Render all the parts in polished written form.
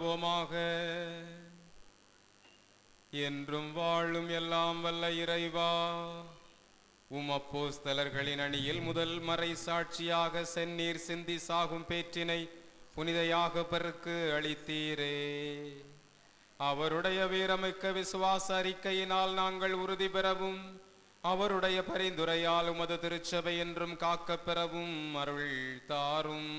மன்றாடுவோமாக. என்றும் வாழும் எல்லாம் வல்ல இறைவா, அப்போஸ்தலர்களின் அணியில் முதல் மறை சாட்சியாக செந்நீர் சிந்தி சாகும் பேற்றினை புனித யாகப்பருக்கு அளித்தீரே. அவருடைய வீரமிக்க விசுவாச அறிக்கையினால் நாங்கள் உறுதி பெறவும், அவருடைய பரிந்துரையால் உமது திருச்சபை என்றும் காக்கப் பெறவும் அருள் தாரும்.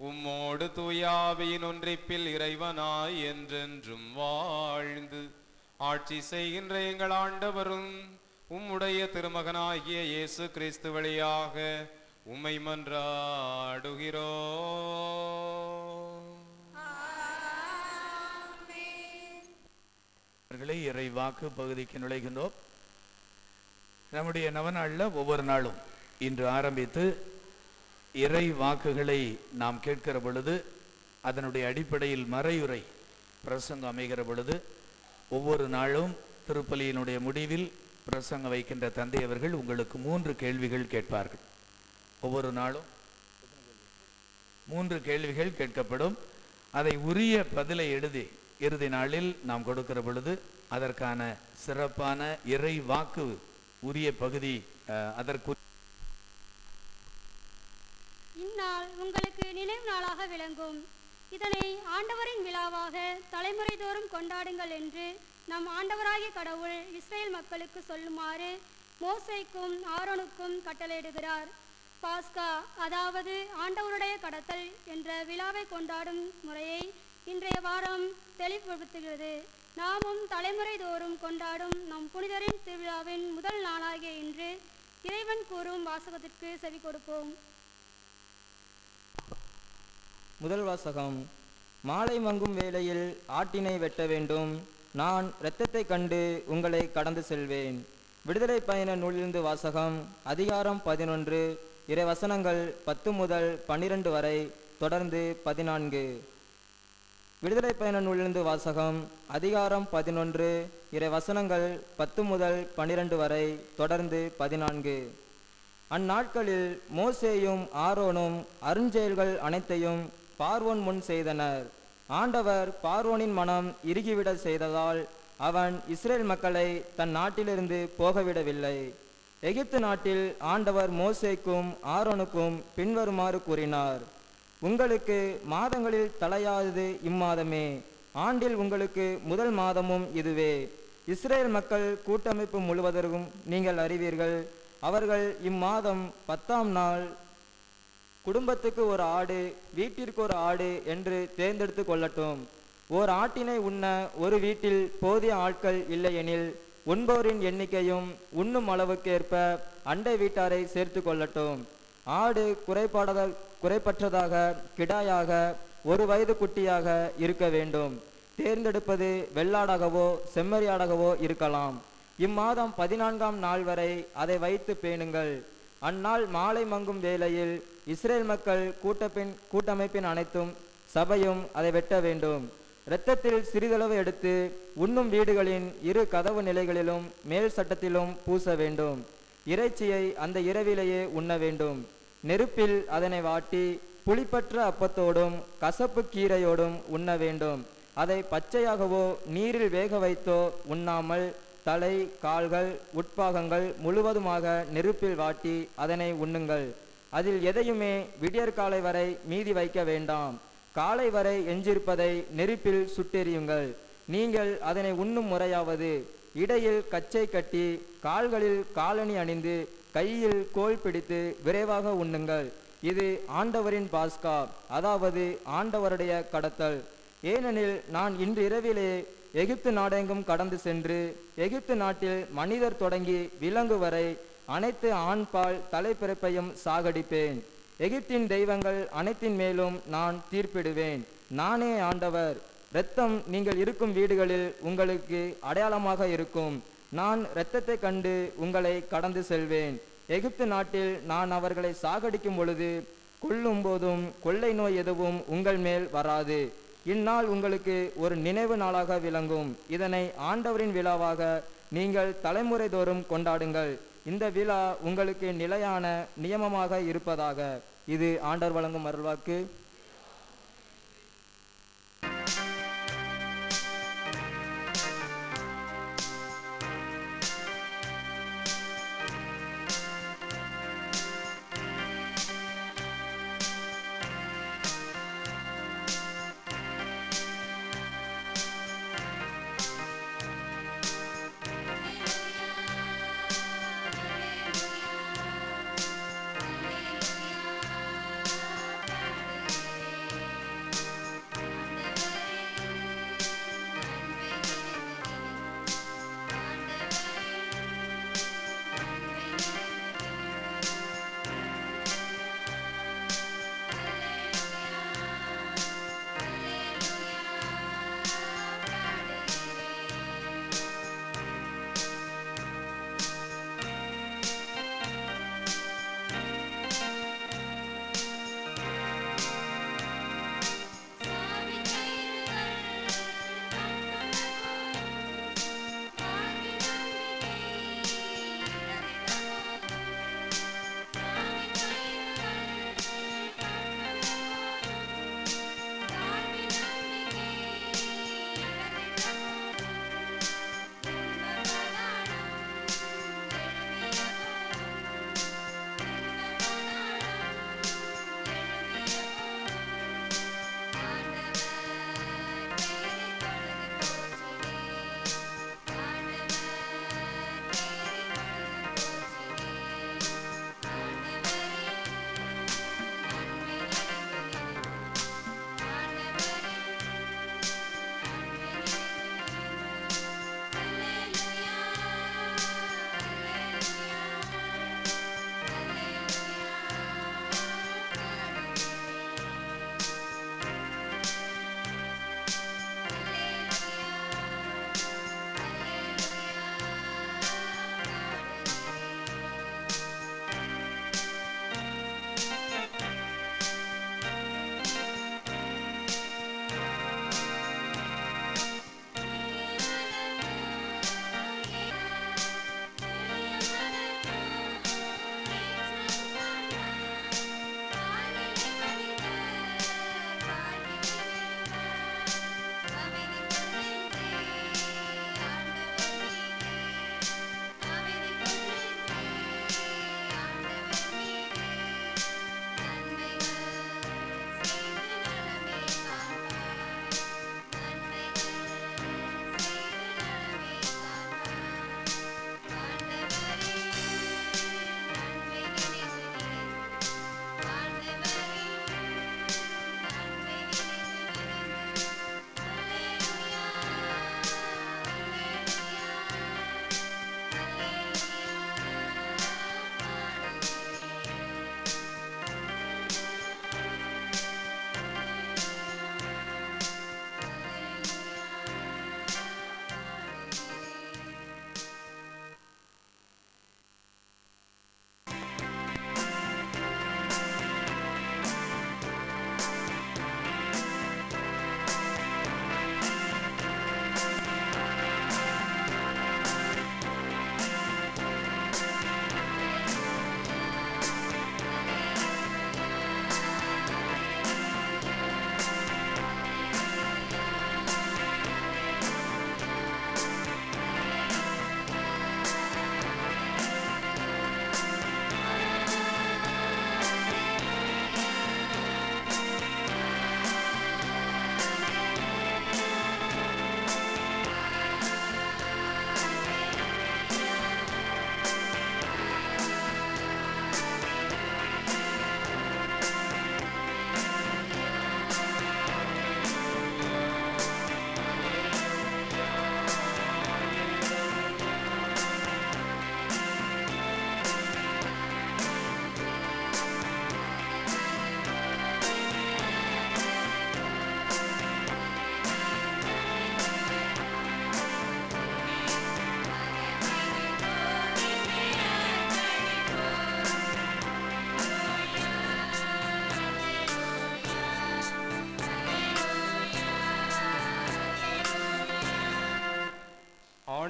உம்மோடு தூயாவியின் ஒன்றிப்பில் இறைவனாய் என்றென்றும் வாழ்ந்து ஆட்சி செய்கின்ற எங்கள் ஆண்டவரும் உம்முடைய திருமகனாகிய இயேசு கிறிஸ்து வழியாக உம்மை மன்றாடுகிறோம். இறை வாக்கு பகுதிக்கு நுழைகின்றோம். நம்முடைய நவநாளில் ஒவ்வொரு நாளும் இன்று ஆரம்பித்து இறை வாக்குகளை நாம் கேட்கிற பொழுது, அதனுடைய அடிப்படையில் மறையுரை பிரசங்கம் அமைகிற பொழுது, ஒவ்வொரு நாளும் திருப்பலியினுடைய முடிவில் பிரசங்கம் வைக்கின்ற தந்தை அவர்கள் உங்களுக்கு 3 கேள்விகள் கேட்பார்கள். ஒவ்வொரு நாளும் 3 கேள்விகள் கேட்கப்படும். அதை உரிய பதிலை எழுதி இறுதி நாளில் நாம் கொடுக்கிற பொழுது அதற்கான சிறப்பான இறை வாக்கு உரிய பகுதி அதற்கு இந்நாள் உங்களுக்கு நினைவு நாளாக விளங்கும். இதனை ஆண்டவரின் விழாவாக தலைமுறை தோறும் கொண்டாடுங்கள் என்று நம் ஆண்டவராகிய கடவுள் இஸ்ரேல் மக்களுக்கு சொல்லுமாறு மோசேக்கும் ஆரோனுக்கும் கட்டளையிடுகிறார். பாஸ்கா, அதாவது ஆண்டவருடைய கடத்தல் என்ற விழாவை கொண்டாடும் முறையை இன்றைய வாரம் தெளிவுபடுத்துகிறது. நாமும் தலைமுறை தோறும் கொண்டாடும் நம் புனிதரின் திருவிழாவின் முதல் நாளாகிய இன்று இறைவன் கூறும் வாசகத்திற்கு செவி கொடுப்போம். முதல் வாசகம். மாலை மங்கும் வேளையில் ஆட்டினை வெட்ட வேண்டும், நான் இரத்தத்தை கண்டு உங்களை கடந்து செல்வேன். விடுதலை பயண நூலிலிருந்து வாசகம். அதிகாரம் 11, இறை வசனங்கள் 10 முதல் 12 வரை, தொடர்ந்து 14. விடுதலை பயண நூலிலிருந்து வாசகம். அதிகாரம் 11, இறை வசனங்கள் 10 முதல் 12 வரை, தொடர்ந்து 14. அந்நாட்களில் மோசேயும் ஆரோனும் அருஞ்செயல்கள் அனைத்தையும் பார்வோன் முன் செய்தனர். ஆண்டவர் பார்வோனின் மனம் இறுகிவிட செய்ததால் அவன் இஸ்ரேல் மக்களை தன் நாட்டிலிருந்து போகவிடவில்லை. எகிப்து நாட்டில் ஆண்டவர் மோசேக்கும் ஆரோனுக்கும் பின்வருமாறு கூறினார்: உங்களுக்கு மாதங்களில் தலையாதது இம்மாதமே, ஆண்டில் உங்களுக்கு முதல் மாதமும் இதுவே. இஸ்ரேல் மக்கள் கூட்டமைப்பு முழுவதற்கும் நீங்கள் அறிவீர்கள். அவர்கள் இம்மாதம் 10ஆம் நாள் குடும்பத்துக்கு ஒரு ஆடு, வீட்டிற்கு ஒரு ஆடு என்று தேர்ந்தெடுத்து கொள்ளட்டும். ஓர் ஆட்டினை உண்ண ஒரு வீட்டில் போதிய ஆட்கள் இல்லையெனில் உண்போரின் எண்ணிக்கையும் உண்ணும் அளவுக்கேற்ப அண்டை வீட்டாரை சேர்த்து கொள்ளட்டும். ஆடு குறைப்பற்றதாக கிடாயாக 1 வயது குட்டியாக இருக்க வேண்டும். தேர்ந்தெடுப்பது வெள்ளாடாகவோ செம்மறியாடாகவோ இருக்கலாம். இம்மாதம் 14ஆம் நாள் வரை அதை வைத்து பேணுங்கள். அந்நாள் மாலை மங்கும் வேளையில் இஸ்ரேல் மக்கள் கூட்டமைப்பின் அனைத்தும் சபையும் அதை வெட்ட வேண்டும். இரத்தத்தில் சிறிதளவு எடுத்து உண்ணும் வீடுகளின் 2 கதவு நிலைகளிலும் மேல் சட்டத்திலும் பூச வேண்டும். இறைச்சியை அந்த இரவிலேயே உண்ண வேண்டும். நெருப்பில் அதனை வாட்டி புளிப்பற்ற அப்பத்தோடும் கசப்பு கீரையோடும் உண்ண வேண்டும். அதை பச்சையாகவோ நீரில் வேக வைத்தோ உண்ணாமல் தலை, கால்கள், உட்பாகங்கள் முழுவதுமாக நெருப்பில் வாட்டி அதனை உண்ணுங்கள். அதில் எதையுமே விடியற்காலை வரை மீதி வைக்க வேண்டாம். காலை வரை எஞ்சிருப்பதை நெருப்பில் சுட்டெரியுங்கள். நீங்கள் அதனை உண்ணும் முறையாவது: இடையில் கச்சை கட்டி கால்களில் காலணி அணிந்து கையில் கோல் பிடித்து விரைவாக உண்ணுங்கள். இது ஆண்டவரின் பாஸ்கா, அதாவது ஆண்டவருடைய கடத்தல். ஏனெனில் நான் இன்று இரவிலே எகிப்து நாடெங்கும் கடந்து சென்று எகிப்து நாட்டில் மனிதர் தொடங்கி விலங்கு வரை அனைத்து ஆண்பால் தலைப்பிறப்பையும் சாகடிப்பேன். எகிப்தின் தெய்வங்கள் அனைத்தின் மேலும் நான் தீர்ப்பிடுவேன். நானே ஆண்டவர். இரத்தம் நீங்கள் இருக்கும் வீடுகளில் உங்களுக்கு அடையாளமாக இருக்கும். நான் இரத்தத்தை கண்டு உங்களை கடந்து செல்வேன். எகிப்து நாட்டில் நான் அவர்களை சாகடிக்கும் பொழுது கொல்லும் போதும் கொள்ளை நோய் எதுவும் உங்கள் மேல் வராது. இந்நாள் உங்களுக்கு ஒரு நினைவு நாளாக விளங்கும். இதனை ஆண்டவரின் விழாவாக நீங்கள் தலைமுறை தோறும் கொண்டாடுங்கள். இந்த விழா உங்களுக்கு நிலையான நியமமாக இருப்பதாக. இது ஆண்டவர் வழங்கும் அருள்வாக்கு.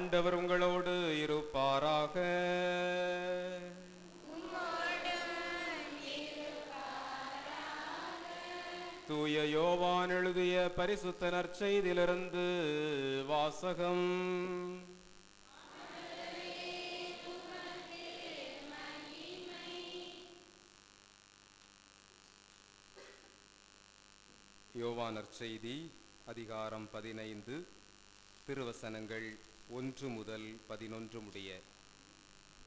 ஆண்டவர் உங்களோடு இருப்பாராக. தூய யோவான் எழுதிய பரிசுத்த நற்செய்தியிலிருந்து வாசகம். யோவான் நற்செய்தி அதிகாரம் 15 திருவசனங்கள் 1 முதல் 11 முடிய.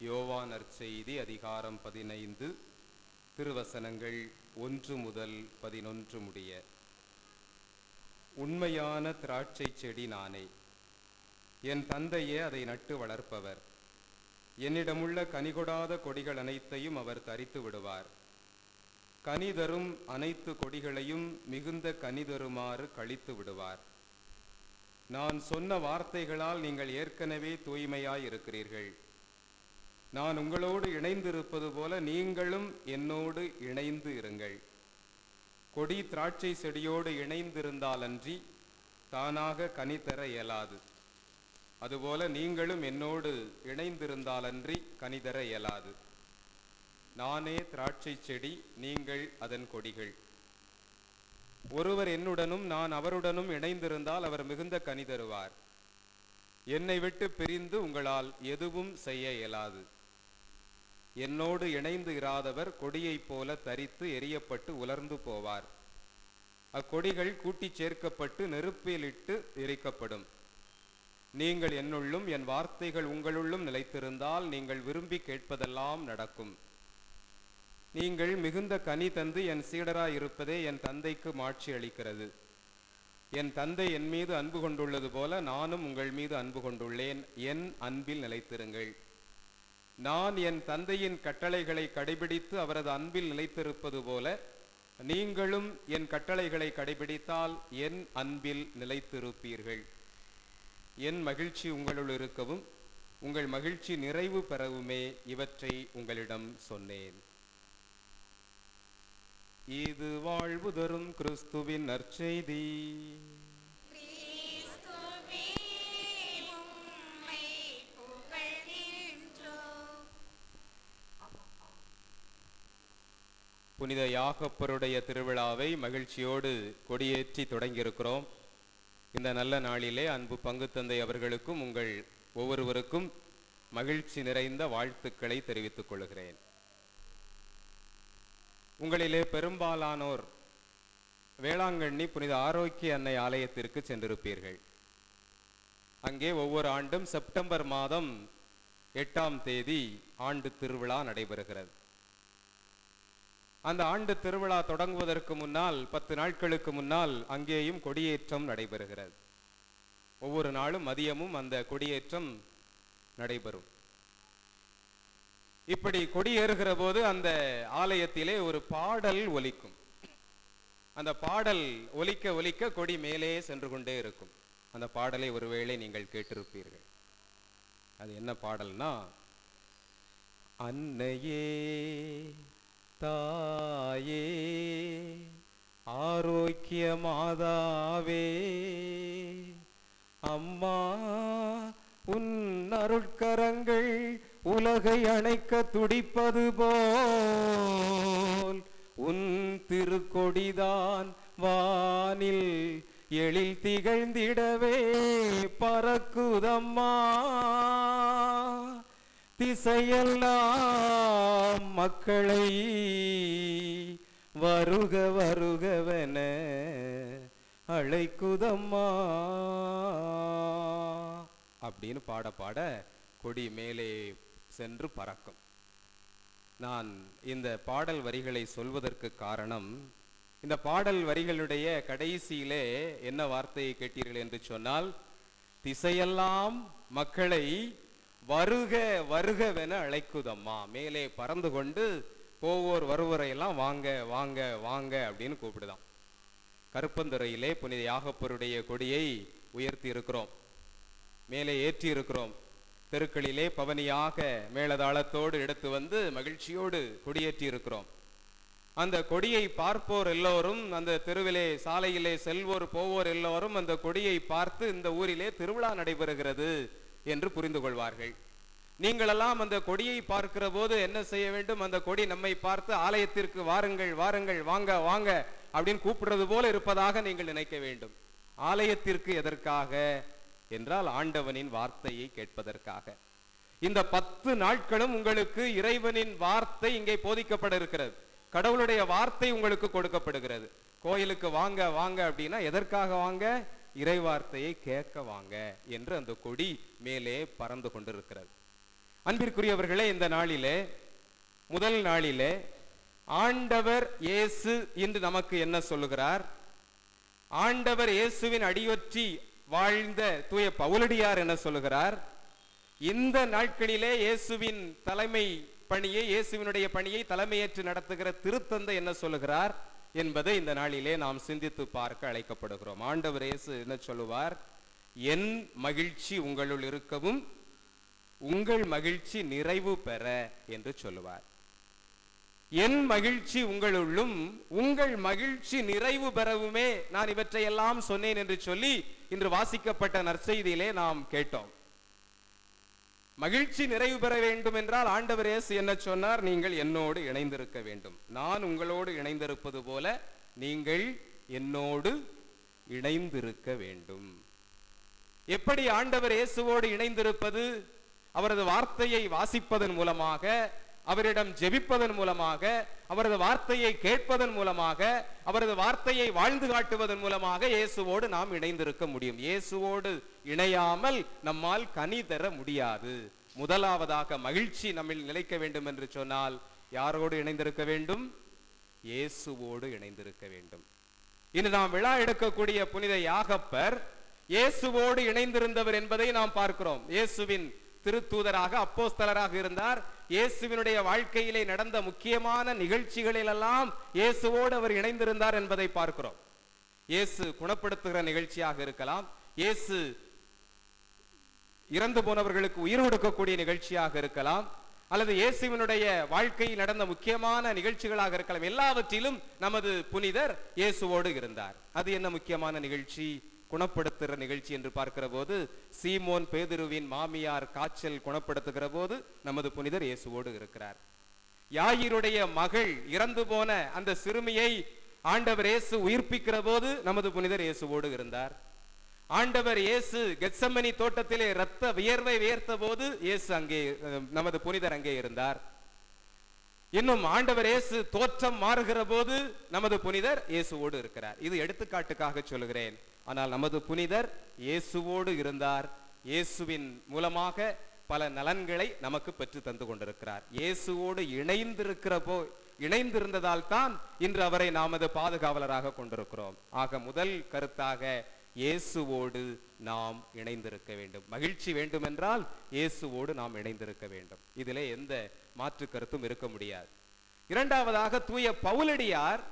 யோவான் நற்செய்தி அதிகாரம் 15 திருவசனங்கள் 1 முதல் 11 முடிய. உண்மையான திராட்சை செடி நானே, என் தந்தையே அதை நட்டு வளர்ப்பவர். என்னிடமுள்ள கனிகொடாத கொடிகள் அனைத்தையும் அவர் தரித்து விடுவார். கனிதரும் அனைத்து கொடிகளையும் மிகுந்த கனிதருமாறு கழித்து விடுவார். நான் சொன்ன வார்த்தைகளால் நீங்கள் ஏற்கனவே தூய்மையாய் இருக்கிறீர்கள். நான் உங்களோடு இணைந்திருப்பது போல நீங்களும் என்னோடு இணைந்து இருங்கள். கொடி திராட்சை செடியோடு இணைந்திருந்தாலன்றி தானாக கனி தர இயலாது. அதுபோல நீங்களும் என்னோடு இணைந்திருந்தாலன்றி கனி தர இயலாது. நானே திராட்சை செடி, நீங்கள் அதன் கொடிகள். ஒருவர் என்னுடனும் நான் அவருடனும் இணைந்திருந்தால் அவர் மிகுந்த கனி தருவார். என்னை விட்டு பிரிந்து உங்களால் எதுவும் செய்ய இயலாது. என்னோடு இணைந்து இராதவர் கொடியைப் போல தரித்து எரியப்பட்டு உலர்ந்து போவார். அக்கொடிகள் கூட்டி சேர்க்கப்பட்டு நெருப்பிலிட்டு எரிக்கப்படும். நீங்கள் என்னுள்ளும் என் வார்த்தைகள் உங்களுள்ளும் நிலைத்திருந்தால் நீங்கள் விரும்பி கேட்பதெல்லாம் நடக்கும். நீங்கள் மிகுந்த கனி தந்து என் சீடராய் இருப்பதே என் தந்தைக்கு மாட்சி அளிக்கிறது. என் தந்தை என் மீது அன்பு கொண்டுள்ளது போல நானும் உங்கள் மீது அன்பு கொண்டுள்ளேன். என் அன்பில் நிலைத்திருங்கள். நான் என் தந்தையின் கட்டளைகளை கடைபிடித்து அவரது அன்பில் நிலைத்திருப்பது போல நீங்களும் என் கட்டளைகளை கடைபிடித்தால் என் அன்பில் நிலைத்திருப்பீர்கள். என் மகிழ்ச்சி உங்களுள் இருக்கவும் உங்கள் மகிழ்ச்சி நிறைவு பெறவுமே இவற்றை உங்களிடம் சொன்னேன். இது வாழ்வு தரும் கிறிஸ்துவின் நற்செய்தி. புனித யாகப்பருடைய திருவிழாவை மகிழ்ச்சியோடு கொடியேற்றி தொடங்கியிருக்கிறோம். இந்த நல்ல நாளிலே அன்பு பங்கு தந்தை அவர்களுக்கும் உங்கள் ஒவ்வொருவருக்கும் மகிழ்ச்சி நிறைந்த வாழ்த்துக்களை தெரிவித்துக் கொள்கிறேன். உங்களிலே பெரும்பாலானோர் வேளாங்கண்ணி புனித ஆரோக்கிய அன்னை ஆலயத்திற்கு சென்றிருப்பீர்கள். அங்கே ஒவ்வொரு ஆண்டும் செப்டம்பர் மாதம் 8ஆம் தேதி ஆண்டு திருவிழா நடைபெறுகிறது. அந்த ஆண்டு திருவிழா தொடங்குவதற்கு முன்னால் 10 நாட்களுக்கு முன்னால் அங்கேயும் கொடியேற்றம் நடைபெறுகிறது. ஒவ்வொரு நாளும் மதியமும் அந்த கொடியேற்றம் நடைபெறும். இப்படி கொடியேறுகிற போது அந்த ஆலயத்திலே ஒரு பாடல் ஒலிக்கும். அந்த பாடல் ஒலிக்க ஒலிக்க கொடி மேலே சென்று கொண்டே இருக்கும். அந்த பாடலை ஒருவேளை நீங்கள் கேட்டிருப்பீர்கள். அது என்ன பாடல்னா, அன்னையே தாயே ஆரோக்கிய மாதாவே அம்மா உன் அருட்கரங்கள் உலகை அணைக்க துடிப்பது போல் உன் திருக்கொடிதான் வானில் எழில் திகழ்ந்திடவே பறக்குதம்மா. திசையெல்லாம் மக்களை வருக வருகவென அழைக்குதம்மா அப்படின்னு பாட பாட கொடி மேலே சென்று பறக்கும். நான் இந்த பாடல் வரிகளை சொல்வதற்கு காரணம், இந்த பாடல் வரிகளுடைய கடைசியிலே என்ன வார்த்தையை கேட்டீர்கள் என்று சொன்னால், திசையெல்லாம் மக்களை வருக வருகவென அழைக்குதம்மா. மேலே பறந்து கொண்டு போவோர் வருவோரையெல்லாம் வாங்க வாங்க வாங்க அப்படின்னு கூப்பிடுதான். கருப்பந்துறையிலே புனித யாகப்பருடைய கொடியை உயர்த்தி இருக்கிறோம், மேலே ஏற்றி இருக்கிறோம். தெருக்களிலே பவனியாக மேளதாளத்தோடு எடுத்து வந்து மகிழ்ச்சியோடு கொடியேற்றி இருக்கிறோம். அந்த கொடியை பார்ப்போர் எல்லோரும், அந்த தெருவிலே சாலையிலே செல்வோர் போவோர் எல்லோரும் அந்த கொடியை பார்த்து இந்த ஊரிலே திருவிழா நடைபெறுகிறது என்று புரிந்து கொள்வார்கள். நீங்களெல்லாம் அந்த கொடியை பார்க்கிற போது என்ன செய்ய வேண்டும்? அந்த கொடி நம்மை பார்த்து ஆலயத்திற்கு வாருங்கள் வாருங்கள், வாங்க வாங்க அப்படின்னு கூப்பிடுறது போல இருப்பதாக நீங்கள் நினைக்க வேண்டும். ஆலயத்திற்கு எதற்காக என்றால் ஆண்டவனின் வார்த்தையை கேட்பதற்காக. இந்த 10 நாட்களும் உங்களுக்கு இறைவனின் வார்த்தை இங்கே போதிக்கப்பட இருக்கிறது. கடவுளுடைய வார்த்தை உங்களுக்கு கொடுக்கப்படுகிறது. கோயிலுக்கு வாங்க வாங்க அப்படின்னா எதற்காக வாங்க? இறை வார்த்தையை கேட்க வாங்க என்று அந்த கொடி மேலே பறந்து கொண்டிருக்கிறது. அன்பிற்குரியவர்களே, இந்த நாளிலே, முதல் நாளிலே ஆண்டவர் இயேசு இன்று நமக்கு என்ன சொல்லுகிறார்? ஆண்டவர் இயேசுவின் அடியொற்றி வாழ்ந்த தூய பவுலடியார் என்ன சொல்லுகிறார்? இந்த நாட்களிலே இயேசுவின் தலைமை பணியை, இயேசுவினுடைய பணியை தலைமையேற்று நடத்துகிற திருத்தந்தை என்ன சொல்லுகிறார் என்பதை இந்த நாளிலே நாம் சிந்தித்து பார்க்க அழைக்கப்படுகிறோம். ஆண்டவர் இயேசு என்ன சொல்லுவார்? என் மகிழ்ச்சி உங்களுள் இருக்கவும் உங்கள் மகிழ்ச்சி நிறைவு பெற என்று சொல்லுவார். என் மகிழ்ச்சி உங்களுள்ளும் உங்கள் மகிழ்ச்சி நிறைவு பெறவுமே நான் இவற்றையெல்லாம் சொன்னேன் என்று சொல்லி இன்று வாசிக்கப்பட்ட நற்செய்தியிலே நாம் கேட்டோம். மகிழ்ச்சி நிறைவு பெற வேண்டும் என்றால் ஆண்டவர் இயேசு என்ன சொன்னார்? நீங்கள் என்னோடு இணைந்திருக்க வேண்டும். நான் உங்களோடு இணைந்திருப்பது போல நீங்கள் என்னோடு இணைந்திருக்க வேண்டும். எப்படி ஆண்டவர் இயேசுவோடு இணைந்திருப்பது? அவரது வார்த்தையை வாசிப்பதன் மூலமாக, அவரிடம் ஜெபிப்பதன் மூலமாக, அவரது வார்த்தையை கேட்பதன் மூலமாக, அவரது வார்த்தையை வாழ்ந்து காட்டுவதன் மூலமாக இயேசுவோடு நாம் இணைந்திருக்க முடியும். இயேசுவோடு இணையாமல் நம்மால் கனி தர முடியாது. முதலாவதாக மகிழ்ச்சி நம்மில் நிலைக்க வேண்டும் என்று சொன்னால் யாரோடு இணைந்திருக்க வேண்டும்? இயேசுவோடு இணைந்திருக்க வேண்டும். இன்று நாம் விழா எடுக்கக்கூடிய புனித யாகப்பர் இயேசுவோடு இணைந்திருந்தவர் என்பதை நாம் பார்க்கிறோம். இயேசுவின் திருத்தூதராக, அப்போஸ்தலராக இருந்தார். இயேசுவினுடைய வாழ்க்கையிலே நடந்த முக்கியமான நிகழ்ச்சிகளிலெல்லாம் இயேசுவோடு அவர் இணைந்திருந்தார் என்பதை பார்க்கிறோம். இயேசு குணப்படுத்துகிற நிகழ்ச்சியாக இருக்கலாம், இயேசு இறந்து போனவர்களுக்கு உயிர் கொடுக்கக்கூடிய நிகழ்ச்சியாக இருக்கலாம், அல்லது இயேசுவினுடைய வாழ்க்கையில் நடந்த முக்கியமான நிகழ்ச்சிகளாக இருக்கலாம். எல்லாவற்றிலும் நமது புனிதர் இயேசுவோடு இருந்தார். அது என்ன முக்கியமான நிகழ்ச்சி? குணப்படுத்துகிற நிகழ்ச்சி என்று பார்க்கிற போது சீமோன் பேதுருவின் மாமியார் காய்ச்சல் குணப்படுத்துகிற போது நமது புனிதர் இயேசுவோடு இருக்கிறார். யாயிருடைய மகள் இறந்து போன அந்த சிறுமியை ஆண்டவர் இயேசு உயிர்ப்பிக்கிற போது நமது புனிதர் இயேசுவோடு இருந்தார். ஆண்டவர் இயேசு கெத்செமனி தோட்டத்திலே இரத்த வியர்வை வியர்த்த போது இயேசு அங்கே, நமது புனிதர் அங்கே இருந்தார். இன்னும் ஆண்டவர் இயேசு தோற்றம் மாறுகிற போது நமது புனிதர் இயேசுவோடு இருக்கிறார். இது எடுத்துக்காட்டுக்காக சொல்லுகிறேன். ஆனால் நமது புனிதர் இயேசுவோடு இருந்தார். இயேசுவின் மூலமாக பல நலன்களை நமக்கு பெற்று தந்து கொண்டிருக்கிறார். இயேசுவோடு இணைந்திருந்ததால் தான் இன்று அவரை நமது பாதுகாவலராக கொண்டிருக்கிறோம். ஆக முதல் கருத்தாக இயேசுவோடு நாம் இணைந்திருக்க வேண்டும். மகிழ்ச்சி வேண்டும் என்றால் இயேசுவோடு நாம் இணைந்திருக்க வேண்டும். இதிலே எந்த மாற்று கருத்தும் இருக்க முடியாது. இரண்டாவதாக தூய பவுலடியார்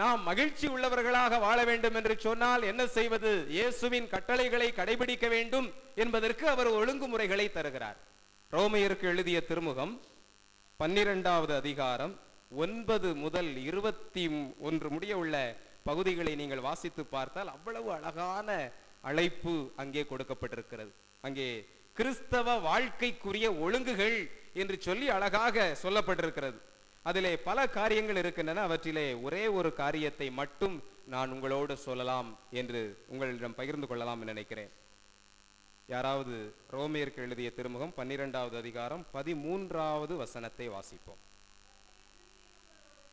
நாம் மகிழ்ச்சி உள்ளவர்களாக வாழ வேண்டும் என்று சொன்னால் என்ன செய்வது? இயேசுவின் கட்டளைகளை கடைபிடிக்க வேண்டும் என்பதற்கு அவர் ஒழுங்குமுறைகளை தருகிறார். ரோமையருக்கு எழுதிய திருமுகம் 12வது அதிகாரம் 9 முதல் 21 முடிய உள்ள பகுதிகளை நீங்கள் வாசித்து பார்த்தால் அவ்வளவு அழகான அழைப்பு அங்கே கொடுக்கப்பட்டிருக்கிறது. அங்கே கிறிஸ்தவ வாழ்க்கைக்குரிய ஒழுங்குகள் என்று சொல்லி அழகாக சொல்லப்பட்டிருக்கிறது. அதிலே பல காரியங்கள் இருக்கின்றன. அவற்றிலே ஒரே ஒரு காரியத்தை மட்டும் நான் உங்களோடு சொல்லலாம் என்று உங்களிடம் பகிர்ந்து கொள்ளலாம் என்று நினைக்கிறேன். யாராவது ரோமையருக்கு எழுதிய திருமுகம் 12வது அதிகாரம் 13வது வசனத்தை வாசிப்போம்.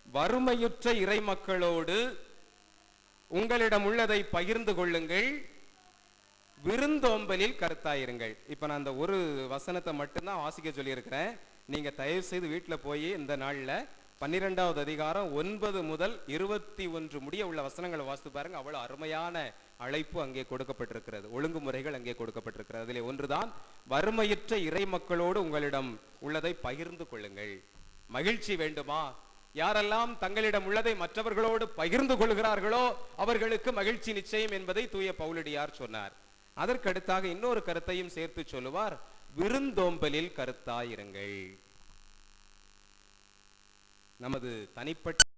வறுமையுற்ற இறை மக்களோடு உங்களிடம் உள்ளதை பகிர்ந்து கொள்ளுங்கள், விருந்தோம்பலில் கருத்தாயிருங்கள். இப்ப நான் அந்த ஒரு வசனத்தை மட்டும்தான் வாசிக்க சொல்லி இருக்கிறேன். நீங்க தயவு செய்து வீட்டில் போய் இந்த நாள்ல 12வது அதிகாரம் 9 முதல் 21 முடிய உள்ள வசனங்களை வாசித்து பாருங்க. அவ்வளவு அருமையான அழைப்பு அங்கே கொடுக்கப்பட்டிருக்கிறது. ஒழுங்குமுறைகள் அங்கே கொடுக்கப்பட்டிருக்கிறது. அதிலே ஒன்றுதான் வறுமையற்ற இறை மக்களோடு உங்களிடம் உள்ளதை பகிர்ந்து கொள்ளுங்கள். மகிழ்ச்சி வேண்டுமா? யாரெல்லாம் தங்களிடம் உள்ளதை மற்றவர்களோடு பகிர்ந்து கொள்கிறார்களோ அவர்களுக்கு மகிழ்ச்சி நிச்சயம் என்பதை தூய பவுலடியார் சொன்னார். அதற்கடுத்தாக இன்னொரு கருத்தையும் சேர்த்து சொல்லுவார், விருந்தோம்பலில் கருத்தாயிருங்கள். நமது தனிப்பட்ட